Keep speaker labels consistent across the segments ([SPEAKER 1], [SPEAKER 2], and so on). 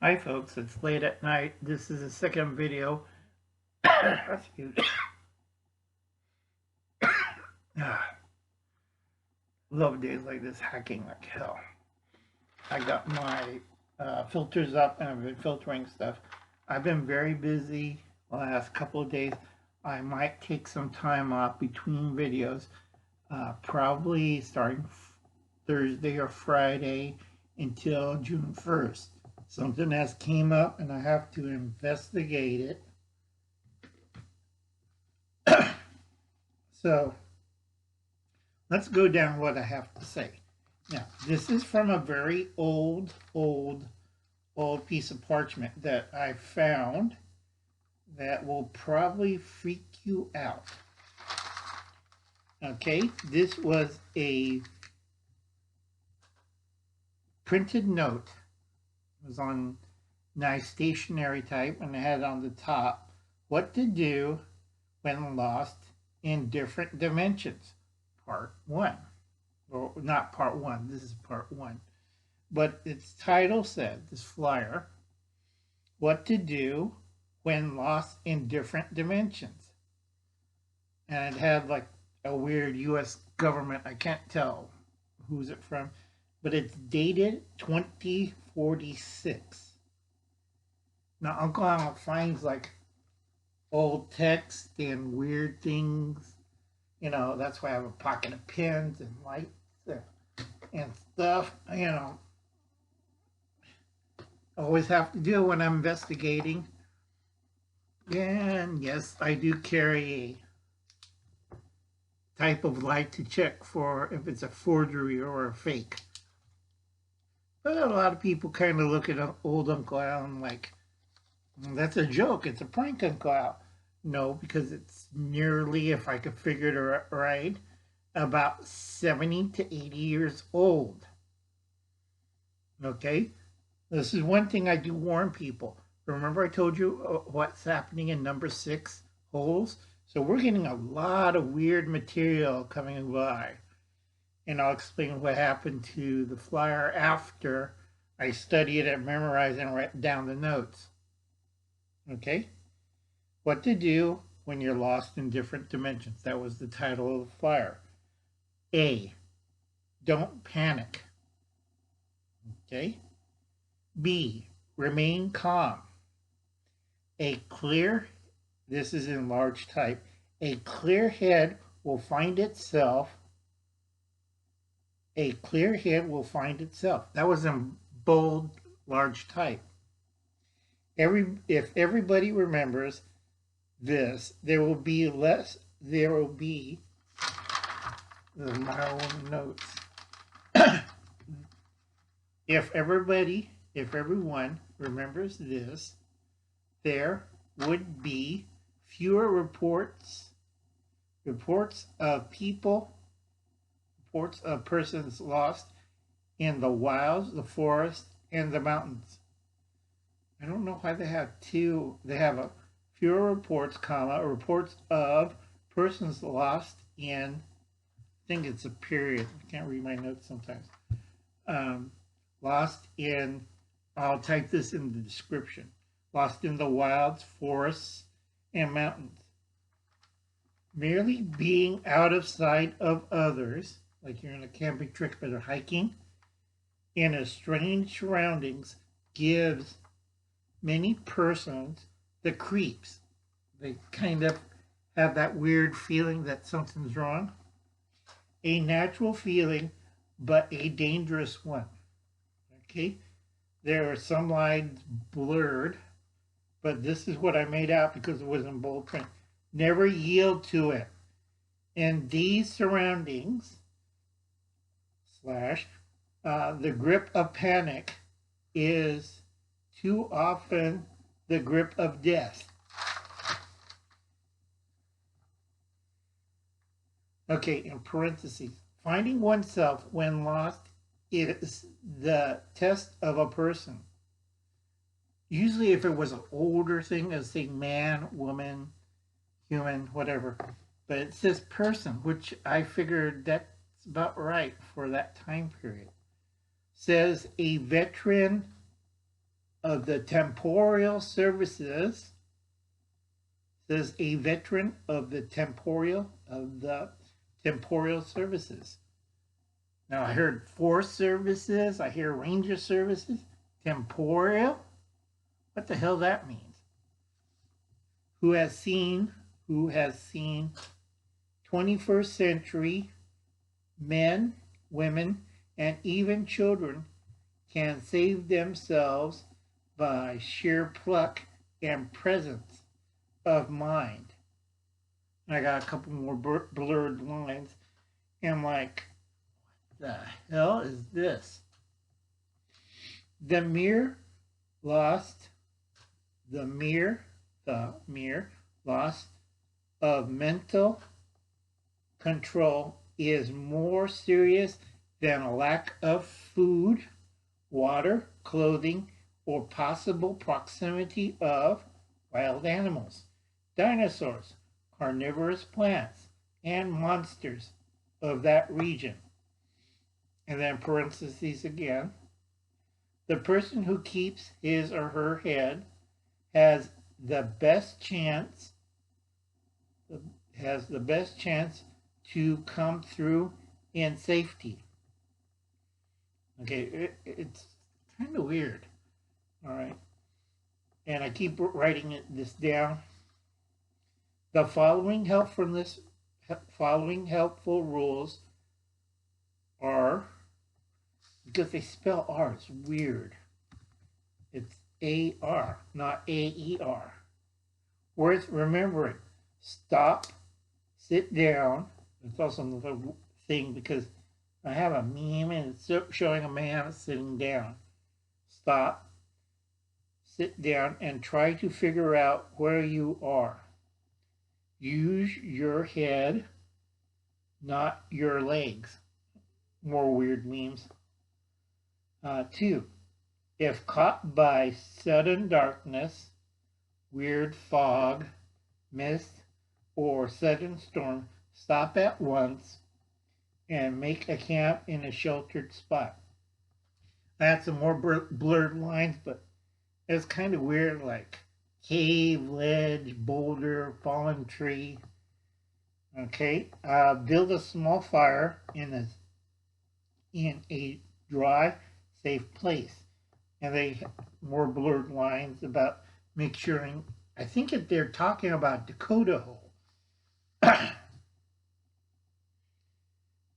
[SPEAKER 1] Hi folks, it's late at night. This is the second video. Excuse me. Love days like this, hacking like hell. I got my filters up and I've been filtering stuff. I've been very busy the last couple of days. I might take some time off between videos, probably starting Thursday or Friday until June 1st. Something has came up and I have to investigate it. So let's go down what I have to say. Now, this is from a very old piece of parchment that I found that will probably freak you out. Okay, this was a printed note. It was on nice stationery type and it had on the top what to do when lost in different dimensions. Part 1. Or not part 1, this is part 1. But its title said, this flyer, what to do when lost in different dimensions. And it had like a weird US government, I can't tell who's it from, but it's dated 2046. Now Uncle Al finds like old text and weird things. You know, that's why I have a pocket of pens and lights and stuff. You know, always have to do when I'm investigating. And yes, I do carry a type of light to check for if it's a forgery or a fake. But a lot of people kind of look at old Uncle Al and like, that's a joke. It's a prank, Uncle Al. No, because it's nearly, if I could figure it right, about 70 to 80 years old. Okay? This is one thing I do warn people. Remember I told you what's happening in number 6 holes? So we're getting a lot of weird material coming by. And I'll explain what happened to the flyer after I study it and memorize and write down the notes. Okay? What to do when you're lost in different dimensions. That was the title of the flyer. A, don't panic. Okay? B, remain calm. A clear, this is in large type, a clear head will find itself. A clear head will find itself. That was in bold, large type. If everybody remembers this, there will be my own notes. If everyone remembers this, there would be fewer reports of persons lost in the wilds, the forest, and the mountains. I don't know why they have two. They have a fewer reports, reports of persons lost in, I think it's a period. I can't read my notes sometimes. Lost in, I'll type this in the description. Lost in the wilds, forests, and mountains. Merely being out of sight of others, like you're in a camping trip or hiking, in a strange surroundings, gives many persons the creeps. They kind of have that weird feeling that something's wrong. A natural feeling, but a dangerous one. Okay? There are some lines blurred, but this is what I made out because it was in bold print. Never yield to it. In these surroundings, the grip of panic is too often the grip of death. Okay, in parentheses, finding oneself when lost is the test of a person. Usually if it was an older thing, as say man, woman, human, whatever. But it says person, which I figured that's about right for that time period. Says a veteran of the Temporal Services. Says a veteran of the Temporal Services. Now I heard Forest Services, I hear Ranger Services, Temporal. What the hell that means? Who has seen 21st century men, women, and even children can save themselves by sheer pluck and presence of mind. And I got a couple more blurred lines. And I'm like, what the hell is this? The mere loss of mental control is more serious than a lack of food, water, clothing, or possible proximity of wild animals, dinosaurs, carnivorous plants, and monsters of that region. And then parentheses again. The person who keeps his or her head has the best chance to come through in safety. Okay, it's kind of weird. All right. And I keep writing this down. The following helpful rules are, because they spell R, it's weird. It's A-R, not A-E-R. Worth remembering. Stop, sit down. It's also another thing because I have a meme and it's showing a man sitting down. Stop, sit down, and try to figure out where you are. Use your head, not your legs. More weird memes. 2. If caught by sudden darkness, weird fog, mist, or sudden storm, stop at once and make a camp in a sheltered spot. I had some more blurred lines, but it's kind of weird, like cave, ledge, boulder, fallen tree. Okay, build a small fire in a dry, safe place. And they more blurred lines about make sure. I think that they're talking about Dakota hole.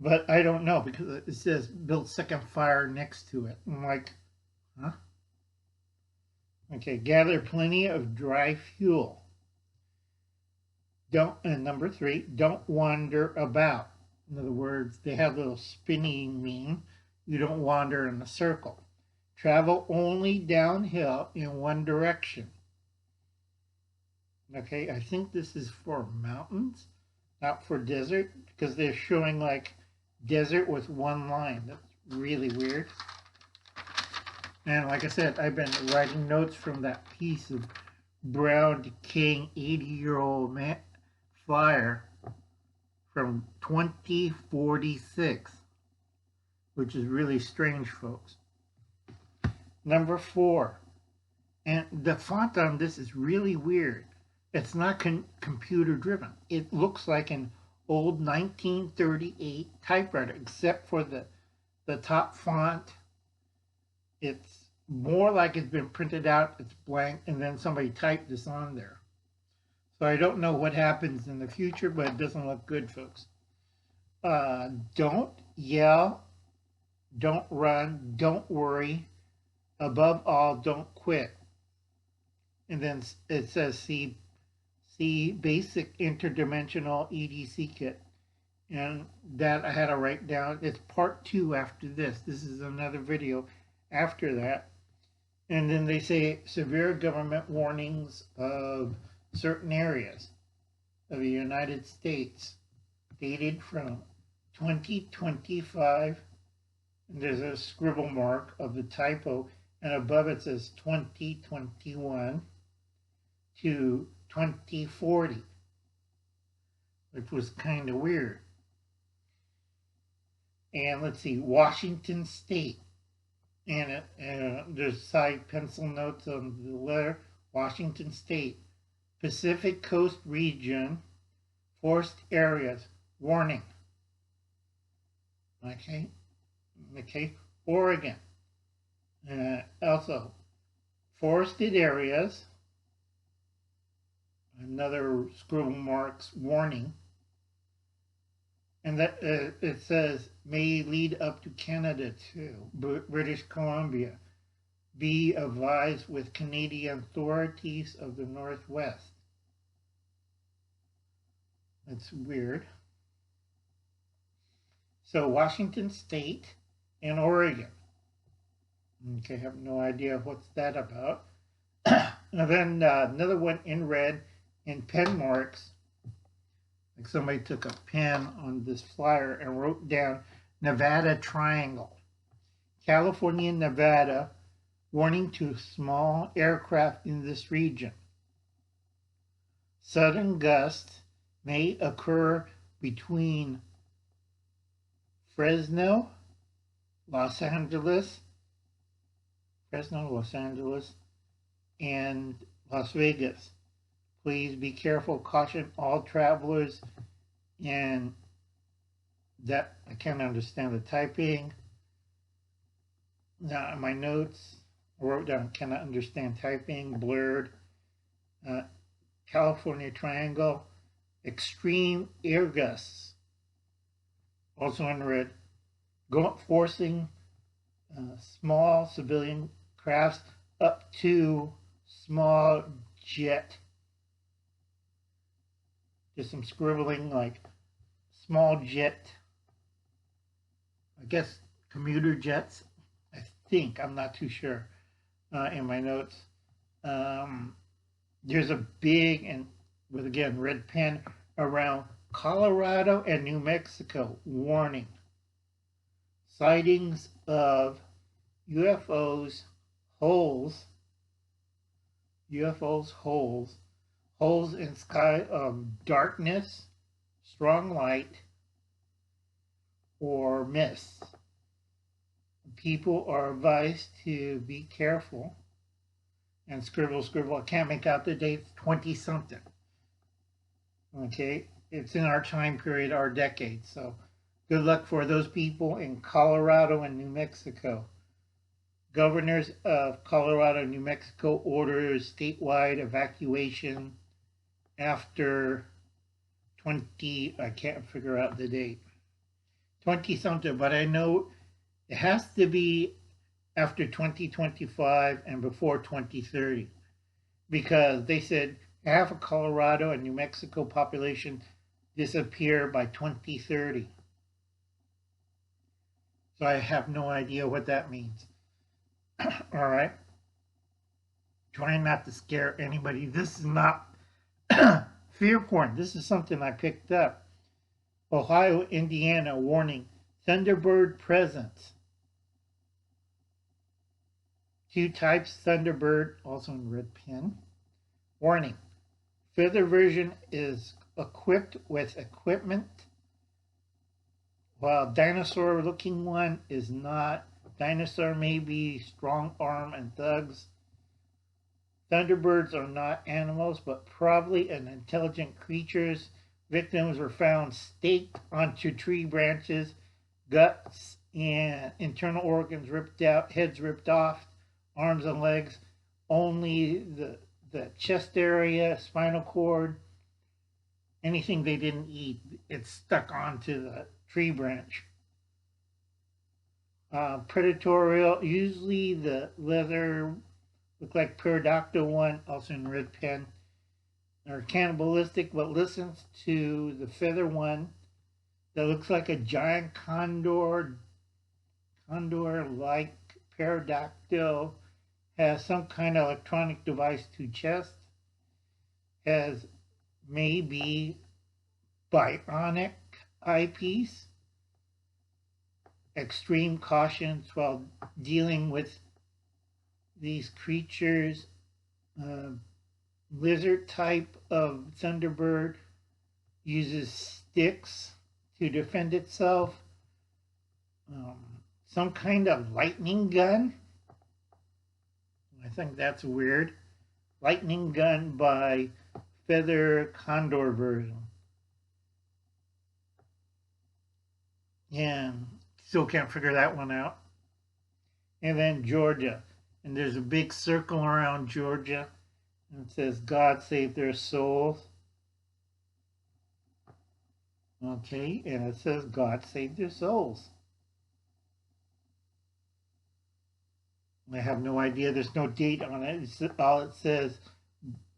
[SPEAKER 1] But I don't know because it says build second fire next to it. I'm like, huh? Okay, gather plenty of dry fuel. And number 3, don't wander about. In other words, they have a little spinning meme. You don't wander in a circle. Travel only downhill in one direction. Okay, I think this is for mountains, not for desert, because they're showing like desert with one line. That's really weird. And like I said, I've been writing notes from that piece of brown, decaying 80-year-old flyer from 2046, which is really strange, folks. Number 4, and the font on this is really weird. It's not computer driven. It looks like an old 1938 typewriter, except for the top font. It's more like it's been printed out, it's blank, and then somebody typed this on there. So I don't know what happens in the future, but it doesn't look good, folks. Don't yell, don't run, don't worry. Above all, don't quit. And then it says see basic interdimensional EDC kit. And that I had to write down. It's part 2 after this. This is another video after that. And then they say severe government warnings of certain areas of the United States dated from 2025. And there's a scribble mark of the typo, and above it says 2021 to 2040, which was kind of weird. And let's see, Washington State. And there's side pencil notes on the letter. Washington State, Pacific Coast Region, forest areas, warning. Okay, okay, Oregon, also forested areas, another scribble marks, warning. And that it says may lead up to Canada too, British Columbia. Be advised with Canadian authorities of the Northwest. That's weird. So Washington State and Oregon. Okay, I have no idea what's that about. And then another one in red in pen marks. Like somebody took a pen on this flyer and wrote down Nevada Triangle. California, Nevada, warning to small aircraft in this region. Sudden gusts may occur between Fresno, Los Angeles, and Las Vegas. Please be careful. Caution all travelers. And that I can't understand the typing. Now, in my notes, I wrote down cannot understand typing, blurred. California Triangle, extreme air gusts, also in red, forcing small civilian crafts up to small jet. Just some scribbling like small jet, I guess commuter jets, I think, I'm not too sure, in my notes. There's a big, and with again red pen, around Colorado and New Mexico, warning. Sightings of UFOs, holes in sky of darkness, strong light, or mist. People are advised to be careful. And scribble. I can't make out the date. 20-something. Okay, it's in our time period, our decade. So good luck for those people in Colorado and New Mexico. Governors of Colorado and New Mexico orders statewide evacuation after 20, I can't figure out the date. 20-something, but I know it has to be after 2025 and before 2030, because they said half of Colorado and New Mexico population disappear by 2030. So I have no idea what that means. All right. Trying not to scare anybody. This is not fear porn. This is something I picked up. Ohio, Indiana, warning. Thunderbird presence. 2 types, Thunderbird, also in red pen. Warning. Feather version is equipped with equipment, while dinosaur looking one is not. Dinosaur may be strong arm and thugs. Thunderbirds are not animals, but probably an intelligent creatures. Victims were found staked onto tree branches, guts and internal organs ripped out, heads ripped off, arms and legs, only the chest area, spinal cord, anything they didn't eat, it's stuck onto the tree branch. Predatorial, usually the leather look like pterodactyl one, also in red pen. They're cannibalistic, but listens to the feather one that looks like a giant condor-like pterodactyl, has some kind of electronic device to chest, has maybe bionic eyepiece. Extreme cautions while dealing with these creatures. Lizard type of Thunderbird uses sticks to defend itself. some kind of lightning gun. I think that's weird. Lightning gun by Feather Condor version. Yeah, still can't figure that one out. And then Georgia. And there's a big circle around Georgia. And it says, God save their souls. Okay, and it says, God save their souls. I have no idea. There's no date on it. It's all it says,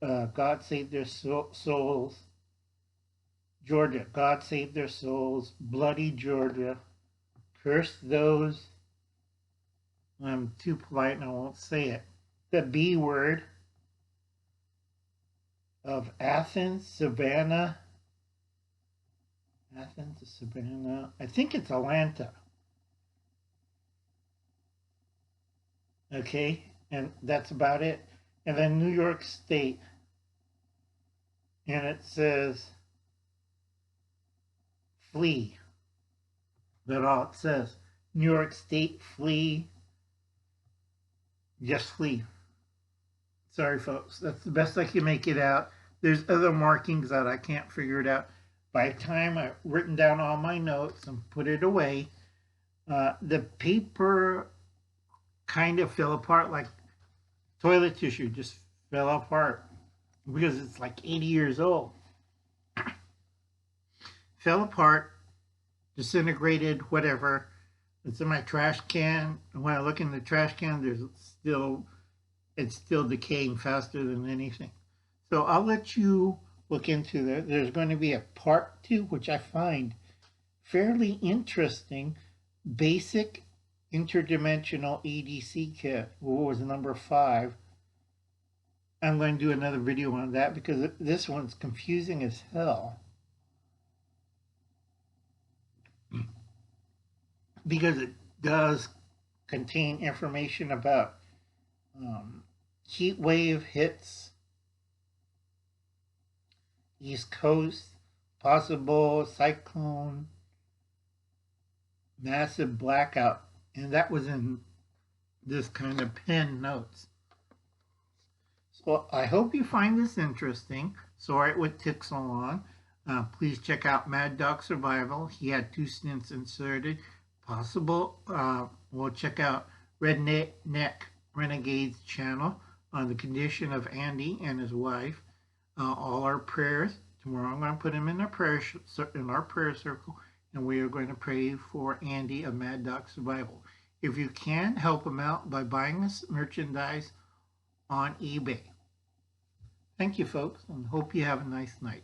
[SPEAKER 1] God save their souls. Georgia, God save their souls. Bloody Georgia. Curse those. I'm too polite and I won't say it. The B word of Athens, Savannah. Athens, Savannah. I think it's Atlanta. Okay, and that's about it. And then New York State. And it says flee. That's all it says. New York State, flee. Just flee. Sorry, folks. That's the best I can make it out. There's other markings that I can't figure it out. By the time I've written down all my notes and put it away, the paper kind of fell apart like toilet tissue, just fell apart because it's like 80 years old. Fell apart, disintegrated, whatever. It's in my trash can. And when I look in the trash can, it's still decaying faster than anything. So I'll let you look into that. There's going to be a part 2, which I find fairly interesting. Basic interdimensional EDC kit. What was number 5? I'm going to do another video on that because this one's confusing as hell. Because it does contain information about heat wave hits, East Coast, possible cyclone, massive blackout, and that was in this kind of pen notes. So I hope you find this interesting. Sorry it took so long. Please check out Mad Dog Survival. He had 2 stints inserted. Possible. We'll check out Redneck Renegade's channel on the condition of Andy and his wife. All our prayers. Tomorrow I'm going to put him in our prayer circle, and we are going to pray for Andy of Mad Dog Survival. If you can, help him out by buying this merchandise on eBay. Thank you, folks, and hope you have a nice night.